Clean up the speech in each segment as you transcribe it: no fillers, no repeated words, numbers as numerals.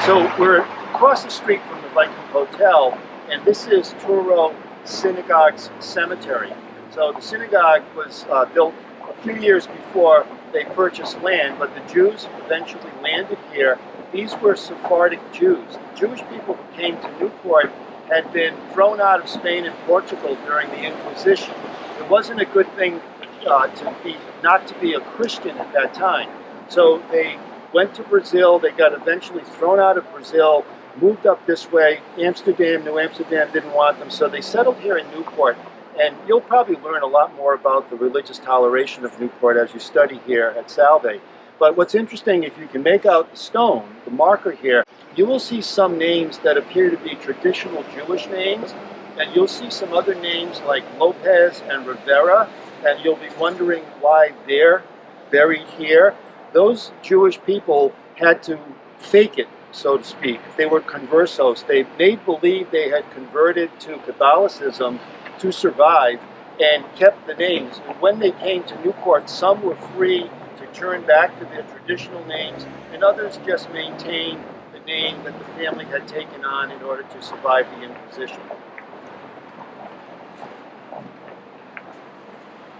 So we're across the street from the Viking Hotel, and this is Truro Synagogue's cemetery. So the synagogue was built a few years before they purchased land, but the Jews eventually landed here. These were Sephardic Jews. The Jewish people who came to Newport had been thrown out of Spain and Portugal during the Inquisition. It wasn't a good thing not to be a Christian at that time. So they went to Brazil. They got eventually thrown out of Brazil, moved up this way. Amsterdam, New Amsterdam didn't want them, so they settled here in Newport. And you'll probably learn a lot more about the religious toleration of Newport as you study here at Salve. But what's interesting, if you can make out the stone, the marker here, you will see some names that appear to be traditional Jewish names, and you'll see some other names like Lopez and Rivera, and you'll be wondering why they're buried here. Those Jewish people had to fake it, so to speak. They were conversos. They made believe they had converted to Catholicism to survive and kept the names. And when they came to Newport, some were free to turn back to their traditional names, and others just maintained the name that the family had taken on in order to survive the Inquisition.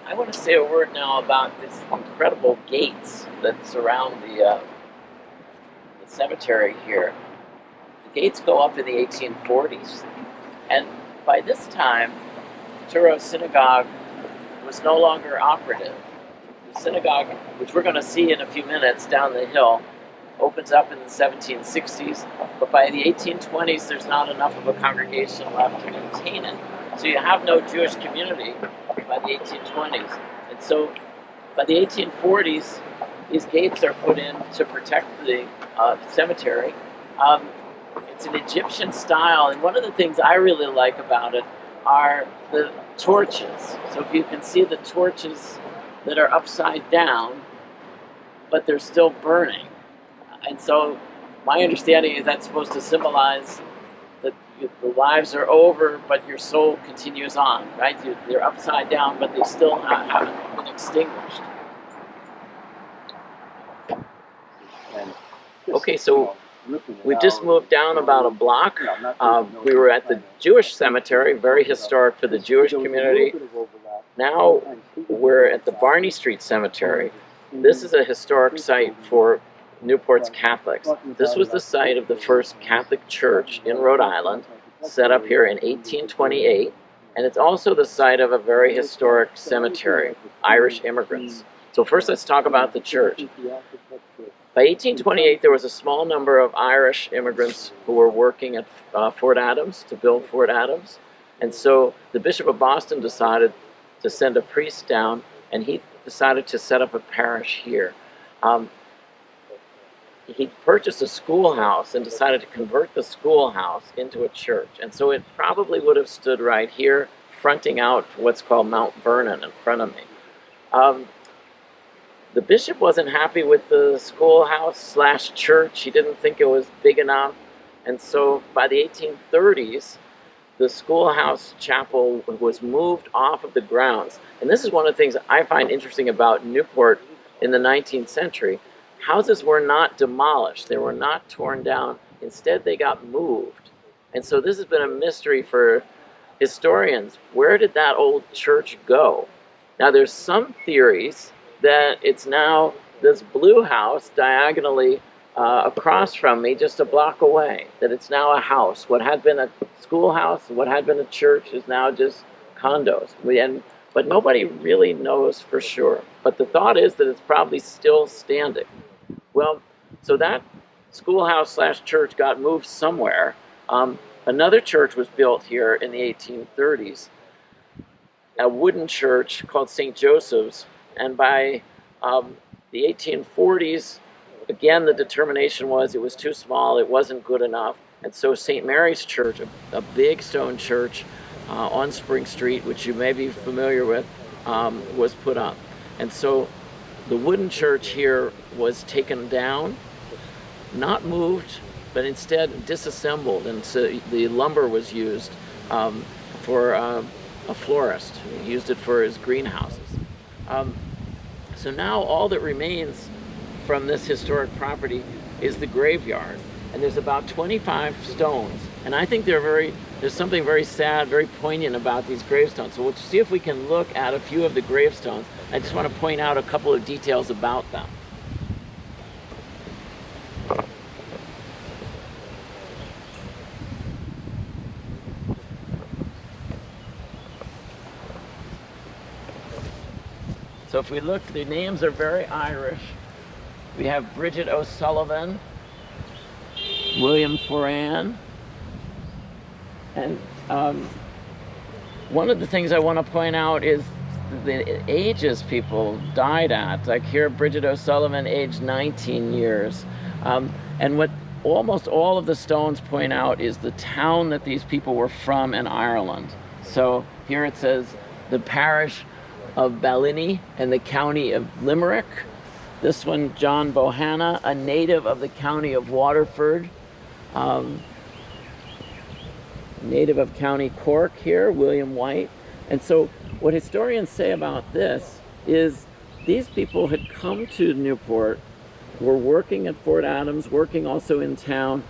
I want to say a word now about these incredible gates that surround the cemetery here. The gates go up in the 1840s, and by this time, Truro Synagogue was no longer operative. The synagogue, which we're going to see in a few minutes down the hill, opens up in the 1760s, but by the 1820s, there's not enough of a congregation left to maintain it. So you have no Jewish community by the 1820s. And so by the 1840s, these gates are put in to protect the cemetery. It's an Egyptian style, and one of the things I really like about it are the torches. So if you can see the torches that are upside down, but they're still burning. And so my understanding is that's supposed to symbolize that the lives are over, but your soul continues on, right? They're upside down, but they still haven't been extinguished. Okay, so we just moved down about a block. We were at the Jewish cemetery, very historic for the Jewish community. Now we're at the Barney Street Cemetery. This is a historic site for Newport's Catholics. This was the site of the first Catholic church in Rhode Island, set up here in 1828, and it's also the site of a very historic cemetery, Irish immigrants. So first let's talk about the church. By 1828, there was a small number of Irish immigrants who were working at Fort Adams, to build Fort Adams, and so the Bishop of Boston decided to send a priest down, and he decided to set up a parish here. He purchased a schoolhouse and decided to convert the schoolhouse into a church. And so it probably would have stood right here, fronting out what's called Mount Vernon in front of me. The bishop wasn't happy with the schoolhouse / church. He didn't think it was big enough. And so by the 1830s, the schoolhouse chapel was moved off of the grounds. And this is one of the things I find interesting about Newport in the 19th century. Houses were not demolished. They were not torn down. Instead, they got moved. And so this has been a mystery for historians. Where did that old church go? Now, there's some theories that it's now this blue house diagonally across from me, just a block away, that it's now a house. What had been a schoolhouse, what had been a church is now just condos. But nobody really knows for sure. But the thought is that it's probably still standing. Well, so that schoolhouse / church got moved somewhere. Another church was built here in the 1830s, a wooden church called St. Joseph's, and by the 1840s, again, the determination was it was too small, it wasn't good enough, and so St. Mary's Church, a big stone church on Spring Street, which you may be familiar with, was put up. And so the wooden church here was taken down, not moved, but instead disassembled, and so the lumber was used for a florist. He used it for his greenhouses. So now all that remains from this historic property is the graveyard. and there's about 25 stones. And I think there's something very sad, very poignant about these gravestones. So we'll see if we can look at a few of the gravestones. I just want to point out a couple of details about them. So if we look, the names are very Irish. We have Bridget O'Sullivan, William Foran, and one of the things I want to point out is the ages people died at. Like here, Bridget O'Sullivan, aged 19 years. And what almost all of the stones point out is the town that these people were from in Ireland. So here it says the parish of Balliny and the county of Limerick. This one, John Bohanna, a native of the county of Waterford. Native of County Cork here, William White. And so what historians say about this is these people had come to Newport, were working at Fort Adams, working also in town,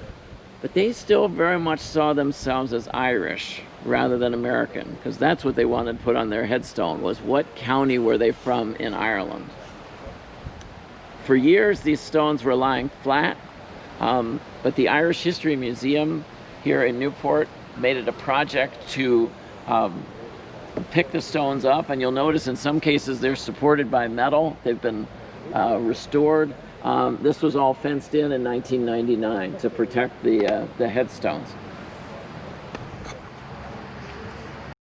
but they still very much saw themselves as Irish rather than American, because that's what they wanted put on their headstone, was what county were they from in Ireland. For years, these stones were lying flat, but the Irish History Museum here in Newport made it a project to pick the stones up, and you'll notice in some cases they're supported by metal. They've been restored. This was all fenced in 1999 to protect the headstones.